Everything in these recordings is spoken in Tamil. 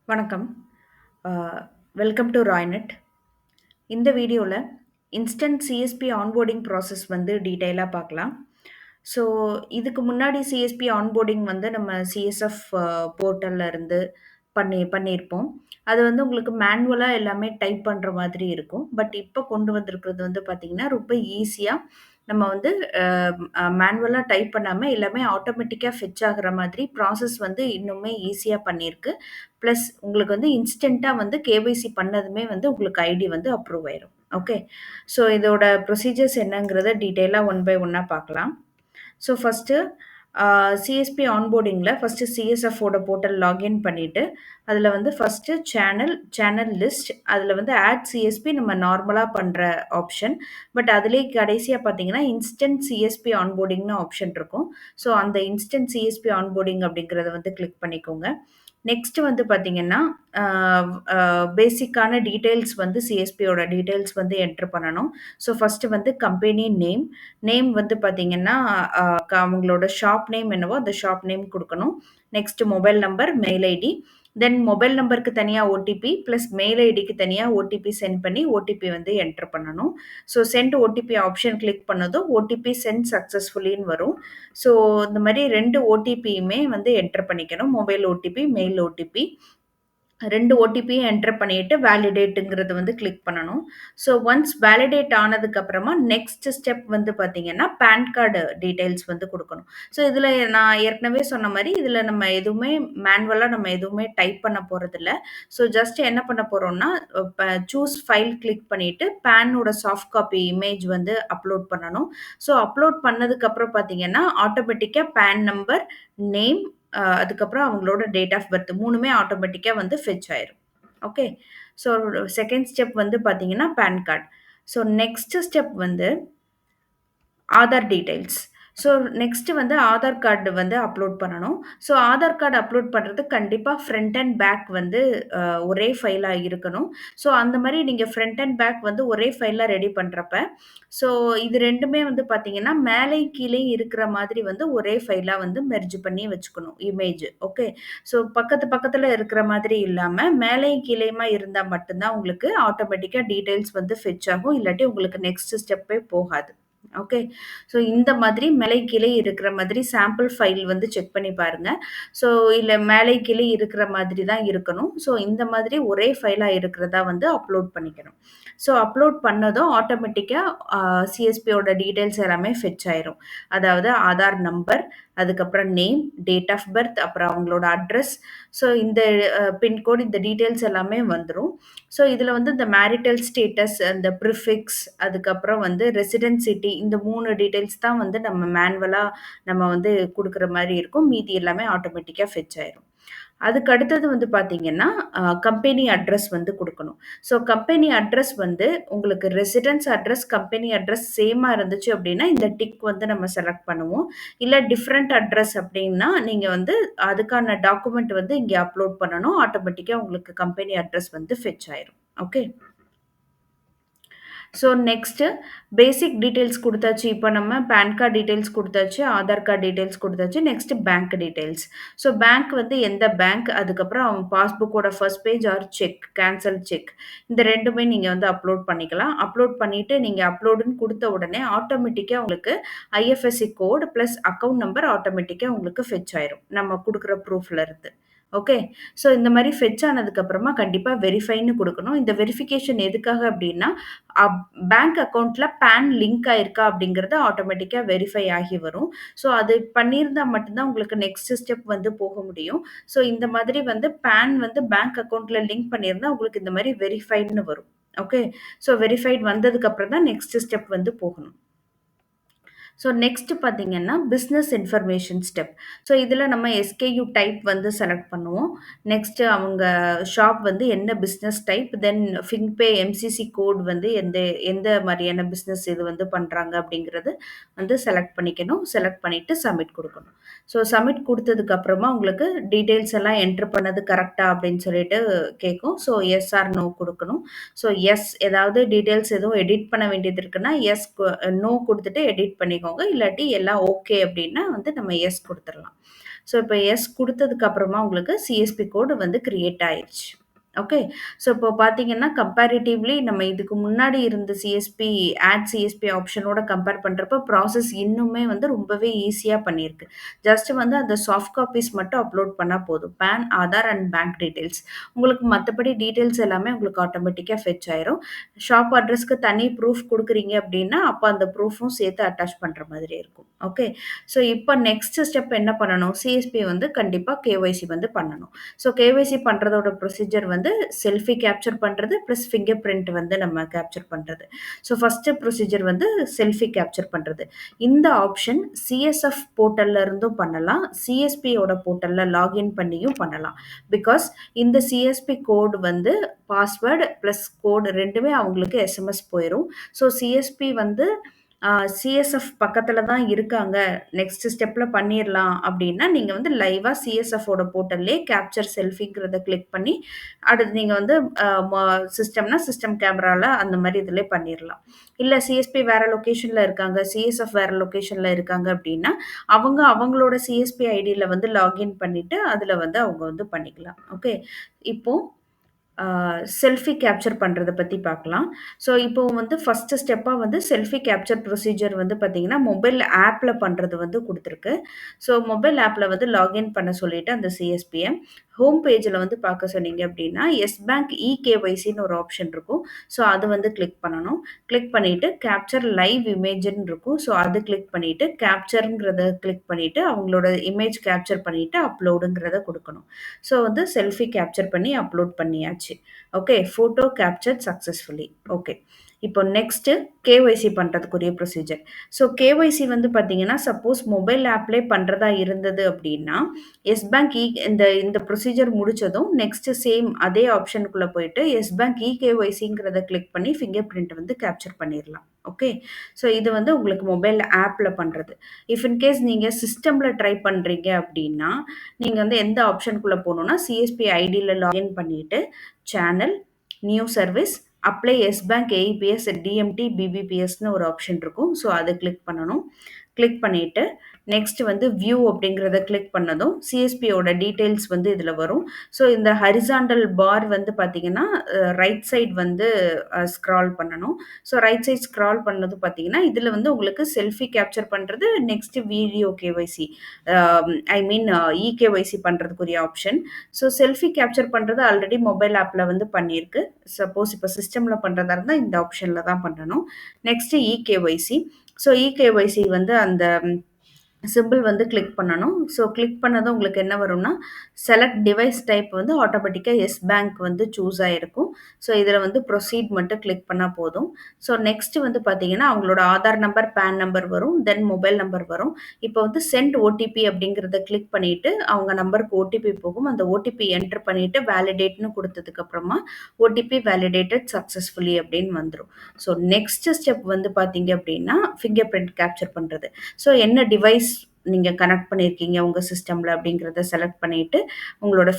வணக்கம். அ வெல்கம் டு ராய்நெட். இந்த வீடியோல இன்ஸ்டன்ட் சிஎஸ்பி ஆன்போர்டிங் ப்ராசஸ் வந்து டீட்டெயிலா பார்க்கலாம். ஸோ, இதுக்கு முன்னாடி சிஎஸ்பி ஆன்போர்டிங் வந்து நம்ம சிஎஸ்எஃப் போர்ட்டல்ல இருந்து பண்ணியிருப்போம். அது வந்து உங்களுக்கு மேனுவலா எல்லாமே டைப் பண்ற மாதிரி இருக்கும். பட் இப்ப கொண்டு வந்திருக்கிறது வந்து பார்த்தீங்கன்னா, ரொம்ப ஈஸியா நம்ம வந்து மேனுவலா டைப் பண்ணாம எல்லாமே ஆட்டோமேட்டிக்கா ஃபெட்ச் ஆகுற மாதிரி ப்ராசஸ் வந்து இன்னுமே ஈஸியா பண்ணியிருக்கு. பிளஸ் உங்களுக்கு வந்து இன்ஸ்டன்ட்டா வந்து கேஒய்சி பண்ணதுமே வந்து உங்களுக்கு ஐடி வந்து அப்ரூவ் ஆயிரும். ஓகே. ஸோ இதோட ப்ரொசீஜர்ஸ் என்னங்கிறத டீட்டெயிலா ஒன் பை ஒன்னா பார்க்கலாம். ஸோ ஃபர்ஸ்ட்டு சிஎஸ்பி ஆன்போர்டிங்கில ஃபர்ஸ்ட்டு சிஎஸ்எஃப்போட போர்ட்டல் லாகின் பண்ணிட்டு, அதில வந்து ஃபர்ஸ்ட்டு சேனல் லிஸ்ட் அதில வந்து ஆட் சிஎஸ்பி நம்ம நார்மலா பண்ற ஆப்ஷன். பட் அதிலேயே கடைசியா பார்த்தீங்கன்னா, இன்ஸ்டன்ட் சிஎஸ்பி ஆன்போர்டிங்ன்னு ஆப்ஷன் இருக்கும். ஸோ அந்த இன்ஸ்டன்ட் சிஎஸ்பி ஆன்போர்டிங் அப்படிங்கிறத வந்து கிளிக் பண்ணிக்கோங்க. நெக்ஸ்ட் வந்து பார்த்தீங்கன்னா, அ அ பேசிக்கான டீட்டெயில்ஸ் வந்து சிஎஸ்பியோட டீட்டெயில்ஸ் வந்து என்டர் பண்ணணும். ஸோ ஃபர்ஸ்ட்டு வந்து கம்பெனி நேம். நேம் வந்து பார்த்தீங்கன்னா, அவங்களோட ஷாப் நேம் என்னவோ அந்த ஷாப் நேம் குடுக்கணும். Next mobile number, mail ID. Then mobile நம்பருக்கு தனியா ஓடிபி பிளஸ் மெயில் ஐடிக்கு தனியா ஓடிபி சென்ட் பண்ணி ஓடிபி வந்து என்டர் பண்ணணும். So send OTP option click பண்ணதும் ஓடிபி சென்ட் சக்சஸ்ஃபுல்லின்னு வரும். ஸோ இந்த மாரி 2 ஓடிபியுமே வந்து என்டர் பண்ணிக்கணும். Mobile OTP, mail OTP. 2 ஓடிபியும் enter பண்ணிட்டு வேலிடேட்ங்கிறத வந்து கிளிக் பண்ணணும். ஸோ ஒன்ஸ் வேலிடேட் ஆனதுக்கு அப்புறமா நெக்ஸ்ட் ஸ்டெப் வந்து பார்த்தீங்கன்னா, பான் கார்டு டீட்டெயில்ஸ் வந்து குடுக்கணும். ஸோ இதில நான் ஏற்கனவே சொன்ன மாரி, இதில நம்ம எதுவுமே மேனுவலா நம்ம எதுவுமே டைப் பண்ண போறதில்ல. ஸோ ஜஸ்ட் என்ன பண்ண போறோம்னா, சூஸ் ஃபைல் கிளிக் பண்ணிட்டு, பானோட சாஃப்ட் காப்பி இமேஜ் வந்து அப்லோட் பண்ணணும். ஸோ அப்லோட் பண்ணதுக்கு அப்புறம் பார்த்தீங்கன்னா, ஆட்டோமேட்டிக்கா பான் நம்பர், நேம் அதுக்கப்புறம் அவங்களோட டேட் ஆஃப் பர்த் 3மே ஆட்டோமேட்டிக்கா வந்து ஃபெட்ச் ஆயிரும். ஓகே. ஸோ செகண்ட் ஸ்டெப் வந்து பார்த்தீங்கன்னா, PAN card. So next step வந்து ஆதார் டீட்டெயில்ஸ். ஸோ நெக்ஸ்ட் வந்து ஆதார் கார்டு வந்து அப்லோட் பண்ணணும். ஸோ ஆதார் கார்டு அப்லோட் பண்றதுக்கு கண்டிப்பா ஃப்ரண்ட் அண்ட் பேக் வந்து ஒரே ஃபைலா இருக்கணும். ஸோ அந்த மாரி நீங்க ஃப்ரண்ட் அண்ட் பேக் வந்து ஒரே ஃபைல்ல ரெடி பண்றப்ப, ஸோ இது 2மே வந்து பார்த்தீங்கன்னா, மேலேயும் கீழேயும் இருக்கிற மாதிரி வந்து ஒரே ஃபைலா வந்து மெர்ஜ் பண்ணி வச்சுக்கணும் இமேஜ். ஓகே. ஸோ பக்கத்து பக்கத்துல இருக்கிற மாதிரி இல்லாம, மேலேயும் கீழேயுமா இருந்தா மட்டும் தான் உங்களுக்கு ஆட்டோமேட்டிக்கா டீட்டெயில்ஸ் வந்து ஃபெட்ச் ஆகும். இல்லாட்டி உங்களுக்கு நெக்ஸ்ட் ஸ்டெப்பே போகாது. ஓகே. ஸோ இந்த மாதிரி மேலை கீழே இருக்கிற மாதிரி சாம்பிள் ஃபைல் வந்து செக் பண்ணி பாருங்க. ஸோ இல்ல மேலை கீழே இருக்கிற மாதிரி தான் இருக்கணும். ஸோ இந்த மாதிரி ஒரே ஃபைலா இருக்கிறதா வந்து அப்லோட் பண்ணிக்கணும். ஸோ அப்லோட் பண்ணதும் ஆட்டோமேட்டிக்கா சிஎஸ்பியோட டீட்டெயில்ஸ் எல்லாமே ஃபெட்ச் ஆயிரும். அதாவது ஆதார் நம்பர், அதுக்கப்புறம் நேம், டேட் ஆஃப் பர்த், அப்புறம் அவங்களோட அட்ரஸ். ஸோ இந்த பின்கோட் இந்த டீட்டெயில்ஸ் எல்லாமே வந்துரும். ஸோ இதில வந்து இந்த மேரிட்டல் ஸ்டேட்டஸ், அந்த ப்ரிஃபிக்ஸ், அதுக்கப்புறம் வந்து ரெசிடென்ட் சிட்டி இந்த 3 டீட்டெயில்ஸ் தான் வந்து நம்ம மேனுவலா நம்ம வந்து குடுக்குற மாரி இருக்கும். மீதி எல்லாமே ஆட்டோமேட்டிக்கா ஃபெட்ச் ஆயிரும். அதுக்கு அடுத்தது வந்து பார்த்தீங்கன்னா, கம்பெனி அட்ரஸ் வந்து குடுக்கணும். ஸோ கம்பெனி அட்ரஸ் வந்து உங்களுக்கு ரெசிடென்ஸ் அட்ரஸ், கம்பெனி அட்ரஸ் சேமா இருந்துச்சு அப்டின்னா, இந்த டிக் வந்து நம்ம செலக்ட் பண்ணுவோம். இல்ல டிஃபரண்ட் அட்ரஸ் அப்டின்னா, நீங்க வந்து அதுக்கான டாக்குமெண்ட் வந்து இங்க அப்லோட் பண்ணணும். ஆட்டோமேட்டிக்கா உங்களுக்கு கம்பெனி அட்ரஸ் வந்து ஃபெட்ச் ஆயிரும். Okay. So next basic details குடுத்தாச்சு. இப்ப நம்ம பான் கார்ட் டீட்டெயில்ஸ் குடுத்தாச்சு. ஆதார் கார்ட் டீட்டெயில்ஸ் குடுத்தாச்சு. Next bank details. So bank வந்து எந்த பேங்க், அதுக்கப்புறம் அவங்க பாஸ்புக்கோட first page or cheque, cancel cheque இந்த 2மே நீங்க வந்து அப்லோட் பண்ணிக்கலாம். அப்லோட் பண்ணிட்டு நீங்க அப்லோடுன்னு குடுத்த உடனே ஆட்டோமேட்டிக்கா உங்களுக்கு IFSC code plus account number ஆட்டோமேட்டிக்கா உங்களுக்கு ஃபெட்ச் ஆயிரும். நம்ம குடுக்குற ப்ரூஃப்ல இருந்து. ஓகே. ஸோ இந்த மாரி ஃபெட்ச் ஆனதுக்கு அப்புறமா கண்டிப்பா வெரிஃபைன்னு குடுக்கணும். இந்த வெரிஃபிகேஷன் எதுக்காக அப்டின்னா, அப் பேங்க் அக்கவுண்ட்ல பான் லிங்க் ஆயிருக்கா அப்படிங்கிறது ஆட்டோமேட்டிக்கா வெரிஃபை ஆகி வரும். ஸோ அது பண்ணியிருந்தா மட்டும் தான் உங்களுக்கு நெக்ஸ்ட் ஸ்டெப் வந்து போக முடியும். ஸோ இந்த மாதிரி வந்து பான் வந்து பேங்க் அக்கவுண்ட்ல லிங்க் பண்ணியிருந்தா உங்களுக்கு இந்த மாரி வெரிஃபைட்ன்னு வரும். ஓகே. ஸோ வெரிஃபைட் வந்ததுக்கு அப்புறம் தான் நெக்ஸ்ட் ஸ்டெப் வந்து போகணும். ஸோ நெக்ஸ்ட் பார்த்தீங்கன்னா, பிசினஸ் இன்ஃபர்மேஷன் ஸ்டெப். ஸோ இதில நம்ம எஸ்கேயூ டைப் வந்து செலக்ட் பண்ணுவோம். நெக்ஸ்ட் அவங்க ஷாப் வந்து என்ன பிசினஸ் டைப், தென் ஃபின்பே எம்சிசி கோட் வந்து எந்த எந்த மாரியான பிசினஸ் இது வந்து பண்றாங்க அப்படிங்கிறது வந்து செலக்ட் பண்ணிக்கணும். செலக்ட் பண்ணிட்டு சப்மிட் குடுக்கணும். ஸோ சப்மிட் குடுத்ததுக்கு அப்புறமா உங்களுக்கு டீட்டெயில்ஸ் எல்லாம் என்டர் பண்ணது கரெக்ட்டா அப்படின்னு சொல்லிட்டு கேட்கும். ஸோ எஸ் ஆர் நோ குடுக்கணும். ஸோ எஸ் ஏதாவது டீட்டெயில்ஸ் எதுவும் எடிட் பண்ண வேண்டியது இருக்குன்னா, எஸ் நோ குடுத்துட்டு எடிட் பண்ணிக்கோங்க. இல்லாட்டி எல்லாம் ஓகே அப்டின்னா வந்து நம்ம எஸ் குடுத்துறலாம். ஸோ இப்போ எஸ் குடுத்ததுக்கு அப்புறமா உங்களுக்கு சிஎஸ்பி கோடு வந்து கிரியேட் ஆயிருச்சு. ஓகே. ஸோ இப்போ பார்த்தீங்கன்னா, கம்பேரிட்டிவ்லி நம்ம இதுக்கு முன்னாடி இருந்த சிஎஸ்பி சிஎஸ்பி ஆப்ஷனோட கம்பேர் பண்றப்ப ப்ராசஸ் இன்னுமே வந்து ரொம்பவே ஈஸியா பண்ணியிருக்கு. ஜஸ்ட் வந்து அந்த சாஃப்ட் காப்பீஸ் மட்டும் அப்லோட் பண்ணா போதும். பான், ஆதார் அண்ட் பேங்க் டீட்டெயில்ஸ். உங்களுக்கு மத்தபடி டீட்டெயில்ஸ் எல்லாமே உங்களுக்கு ஆட்டோமேட்டிக்கா ஃபெட்ச் ஆயிரும். ஷாப் அட்ரஸ்க்கு தனி ப்ரூஃப் குடுக்குறீங்க அப்டின்னா, அப்ப அந்த ப்ரூஃபும் சேர்த்து அட்டாச் பண்ற மாதிரி இருக்கும். ஓகே. ஸோ இப்ப நெக்ஸ்ட் ஸ்டெப் என்ன பண்ணணும்? சிஎஸ்பி வந்து கண்டிப்பா கேஒய்சி வந்து பண்ணணும். ஸோ கேஒய்சி பண்றதோட ப்ரொசீஜர் வந்து செல்ஃபி கேப்சர் பண்றது, பிளஸ் ஃபிங்கர் பிரிண்ட் வந்து நம்ம கேப்சர் பண்றது. ஸோ ஃபர்ஸ்ட் ப்ரொசீஜர் வந்து செல்ஃபி கேப்சர் பண்றது. இந்த ஆப்ஷன் சிஎஸ்எஃப் போர்ட்டல்ல இருந்தும் பண்ணலாம். சிஎஸ்பியோட போர்ட்டல்ல லாகின் பண்ணியும் பண்ணலாம். பிகாஸ் இந்த சிஎஸ்பி கோட் வந்து பாஸ்வேர்ட் பிளஸ் கோட் 2மே அவங்களுக்கு எஸ்எம்எஸ் போயிரும். ஸோ சிஎஸ்பி வந்து சிஎஸ்எஃப் பக்கத்துல தான் இருக்காங்க. நெக்ஸ்ட் ஸ்டெப்ல பண்ணிறலாம் அப்டின்னா, நீங்க வந்து லைவா சிஎஸ்எஃப்போட போர்ட்டல்லயே கேப்சர் செல்ஃபிங்கிறத கிளிக் பண்ணி, அடுத்து நீங்க வந்து அ ம சிஸ்டம்னா சிஸ்டம் கேமரால அந்த மாரி இதுலயே பண்ணிறலாம். இல்ல சிஎஸ்பி வேற லொகேஷன்ல இருக்காங்க, சிஎஸ்எஃப் வேற லொகேஷன்ல இருக்காங்க அப்டின்னா, அவங்க அவங்களோட சிஎஸ்பி ஐடில வந்து லாகின் பண்ணிட்டு, அதுல வந்து அவங்க வந்து பண்ணிக்கலாம். ஓகே. இப்போ செல்ஃபி கேப்சர் பண்றத பத்தி பார்க்கலாம். ஸோ, இப்போ வந்து ஃபர்ஸ்ட் ஸ்டெப்பா வந்து செல்ஃபி கேப்சர் ப்ரொசீஜர் வந்து பார்த்தீங்கன்னா, மொபைல் ஆப்ல பண்றது வந்து குடுத்துருக்கு. ஸோ, மொபைல் ஆப்ல வந்து லாகின் பண்ண சொல்லிட்டு அந்த சிஎஸ்பிய ஹோம் பேஜ்ல வந்து பார்க்க சொன்னீங்க அப்டின்னா, எஸ் பேங்க் இகேஒய்சின்னு ஒரு ஆப்ஷன் இருக்கும். ஸோ, அது வந்து கிளிக் பண்ணணும். கிளிக் பண்ணிட்டு கேப்சர் லைவ் இமேஜ்ன்னு இருக்கும். ஸோ, அது கிளிக் பண்ணிட்டு கேப்சர்ங்கிறத கிளிக் பண்ணிட்டு, அவங்களோட இமேஜ் கேப்சர் பண்ணிட்டு அப்லோடுங்கிறத குடுக்கணும். ஸோ, வந்து செல்ஃபி கேப்சர் பண்ணி அப்லோட் பண்ணியாச்சு. Okay. Photo captured successfully. Okay. இப்போ நெக்ஸ்ட்டு கேஒய்சி பண்றதுக்குரிய ப்ரொசீஜர். ஸோ, கேஒய்சி வந்து பார்த்தீங்கன்னா, சப்போஸ் மொபைல் ஆப்லயே பண்றதா இருந்தது அப்டின்னா, எஸ் பேங்க் இந்த இந்த ப்ரொசீஜர் முடிச்சதும் நெக்ஸ்ட் சேம் அதே ஆப்ஷனுக்குள்ள போயிட்டு எஸ் பேங்க் இகேஒய்சிங்கிறத கிளிக் பண்ணி ஃபிங்கர் பிரிண்ட் வந்து கேப்சர் பண்ணிறலாம். ஓகே. ஸோ, இது வந்து உங்களுக்கு மொபைல் ஆப்ல பண்றது. இஃப் இன் கேஸ் நீங்க சிஸ்டம்ல ட்ரை பண்றீங்க அப்டின்னா, நீங்க வந்து எந்த ஆப்ஷனுக்குள்ள போணும்னா, சிஎஸ்பி ஐடில லாகின் பண்ணிட்டு, channel, new service, apply yes bank AEPS, DMT, பிபிபிஎஸ்ன்னு ஒரு ஆப்ஷன் இருக்கும். ஸோ, அத கிளிக் பண்ணணும். கிளிக் பண்ணிட்டு, நெக்ஸ்ட் வந்து வியூ அப்படிங்கிறத கிளிக் பண்ணதும், சிஎஸ்பியோட டீட்டெயில்ஸ் வந்து இதுல வரும். ஸோ, இந்த ஹரிசாண்டல் பார் வந்து பார்த்தீங்கன்னா, ரைட் சைட் வந்து ஸ்க்ரால் பண்ணணும். ஸோ, ரைட் சைட் ஸ்க்ரால் பண்ணதும் பார்த்தீங்கன்னா, இதுல வந்து உங்களுக்கு செல்ஃபி கேப்சர் பண்றது, next video KYC I mean eKYC பண்றதுக்குரிய ஆப்ஷன். ஸோ, செல்ஃபி கேப்சர் பண்றது ஆல்ரெடி மொபைல் ஆப்ல வந்து பண்ணியிருக்கு. சப்போஸ் இப்போ சிஸ்டம்ல பண்றதா இருந்தா இந்த ஆப்ஷன்ல தான் பண்ணணும். Next eKYC. ஸோ, இகேஒய்சி வந்து அந்த சிம்பிள் வந்து கிளிக் பண்ணணும். ஸோ, கிளிக் பண்ணதும் உங்களுக்கு என்ன வரும்னா, செலக்ட் டிவைஸ் டைப் வந்து ஆட்டோமேட்டிக்கா எஸ் பேங்க் வந்து சூஸ் ஆயிருக்கும். ஸோ, இதில வந்து ப்ரொசீட் மட்டும் கிளிக் பண்ணா போதும். ஸோ, நெக்ஸ்ட் வந்து பார்த்தீங்கன்னா, அவங்களோட ஆதார் நம்பர், பான் நம்பர் வரும். தென் மொபைல் நம்பர் வரும். இப்போ வந்து சென்ட் ஓடிபி அப்படிங்கிறத கிளிக் பண்ணிட்டு, அவங்க நம்பருக்கு ஓடிபி போகும். அந்த ஓடிபி என்டர் பண்ணிட்டு வேலிடேட்ன்னு குடுத்ததுக்கு அப்புறமா, ஓடிபி வேலிடேட்டட் சக்சஸ்ஃபுல்லி அப்படின்னு வந்துரும். ஸோ, நெக்ஸ்ட் ஸ்டெப் வந்து பார்த்தீங்க அப்படின்னா, ஃபிங்கர் பிரிண்ட் கேப்சர் பண்றது. ஸோ, என்ன டிவைஸ் நீங்க கனெக்ட் பண்ணியிருக்கீங்க உங்க சிஸ்டம்ல அப்படிங்கிறத செலக்ட் பண்ணிட்டு, உங்களோட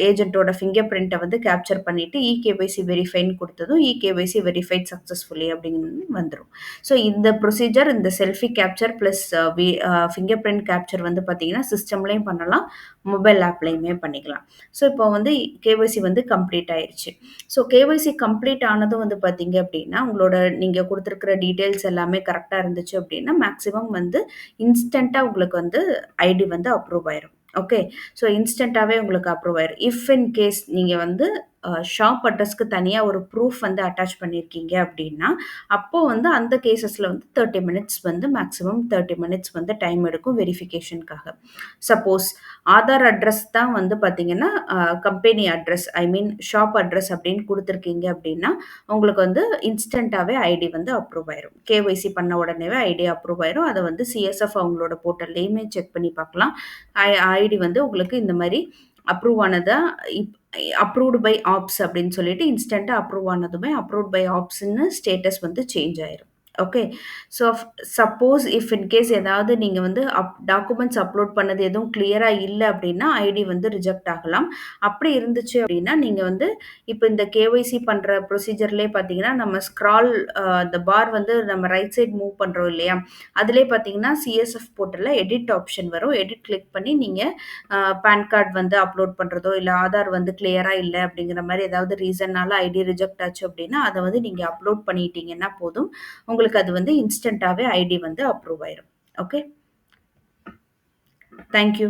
ஏஜென்ட்டோட ஃபிங்கர் பிரிண்ட்ட வந்து கேப்சர் பண்ணிட்டு, இகேஒய்சி வெரிஃபைன்னு குடுத்ததும், இகேஒய்சி வெரிஃபைட் சக்சஸ்ஃபுல்லி அப்படின்னு வந்துரும். ஸோ, இந்த ப்ரொசீஜர் இந்த selfie capture plus finger print capture வந்து பார்த்தீங்கன்னா, சிஸ்டம்லயும் பண்ணலாம், மொபைல் ஆப்லயுமே பண்ணிக்கலாம். ஸோ, இப்போ வந்து கேஒய்சி வந்து கம்ப்ளீட் ஆயிருச்சு. ஸோ, கேஒய்சி கம்ப்ளீட் ஆனதும் வந்து பார்த்தீங்க அப்படின்னா, உங்களோட நீங்க குடுத்திருக்கிற டீட்டெயில்ஸ் எல்லாமே கரெக்ட்டா இருந்துச்சு அப்படின்னா, மேக்ஸிமம் வந்து இன்ஸ்டன்ட்டா உங்களுக்கு வந்து ஐடி வந்து அப்ரூவ் ஆயிரும். ஓகே. ஸோ, இன்ஸ்டன்ட்டாவே உங்களுக்கு அப்ரூவ் ஆயிரும். இஃப் இன் கேஸ் நீங்க வந்து ஷாப் அட்ரஸ்க்கு தனியா ஒரு ப்ரூஃப் வந்து அட்டாச் பண்ணியிருக்கீங்க அப்படின்னா, அப்போ வந்து அந்த கேஸஸ்ல வந்து 30 மினிட்ஸ் வந்து மேக்ஸிமம் 30 மினிட்ஸ் வந்து டைம் எடுக்கும் வெரிஃபிகேஷனுக்காக. சப்போஸ் ஆதார் அட்ரஸ் தான் வந்து பார்த்தீங்கன்னா, கம்பெனி அட்ரஸ் ஐ மீன் ஷாப் அட்ரஸ் அப்படின்னு குடுத்துருக்கீங்க அப்படின்னா, உங்களுக்கு வந்து இன்ஸ்டன்ட்டாவே ஐடி வந்து அப்ரூவ் ஆயிரும். கேஒய்சி பண்ண உடனேவே ஐடி அப்ரூவ் ஆயிரும். அத வந்து சிஎஸ்எஃப் அவங்களோட போர்ட்டல்லயுமே செக் பண்ணி பார்க்கலாம். ஐ ஐடி வந்து உங்களுக்கு இந்த மாரி அப்ரூவ் ஆனதா அப்ரூவ்ட் பை ஆப்ஸ் அப்படின்னு சொல்லிட்டு இன்ஸ்டன்ட்டா அப்ரூவ் ஆனதுமே அப்ரூவ்ட் பை ஆப்ஸ்ன்னு ஸ்டேட்டஸ் வந்து சேஞ்ச் ஆயிரும். Okay. So suppose if in case ஏதாவது நீங்க வந்து டாக்குமெண்ட்ஸ் அப்லோட் பண்ணது எதுவும் கிளியரா இல்ல அப்டின்னா, ஐடி வந்து ரிஜெக்ட் ஆகலாம். அப்படி இருந்துச்சு அப்டின்னா, நீங்க வந்து இப்ப இந்த கேஒய்சி பண்ற ப்ரொசீஜர்லயே பார்த்தீங்கன்னா, நம்ம ஸ்க்ரால் அந்த பார் வந்து நம்ம ரைட் சைட் மூவ் பண்றோம் இல்லையா? அதிலயே பார்த்தீங்கன்னா, சிஎஸ்எஃப் போர்ட்டல்ல எடிட் ஆப்ஷன் வரும். எடிட் கிளிக் பண்ணி நீங்க பான் கார்ட் வந்து அப்லோட் பண்றதோ, இல்ல ஆதார் வந்து கிளியரா இல்ல அப்படிங்கிற மாரி ஏதாவது ரீசன்னால ஐடி ரிஜெக்ட் ஆச்சு அப்படின்னா, அத வந்து நீங்க அப்லோட் பண்ணிட்டீங்கன்னா போதும். உங்களுக்கு அது வந்து இன்ஸ்டன்ட்டாவே ஐடி வந்து அப்ரூவ் ஆயிரும். ஓகே. Thank you.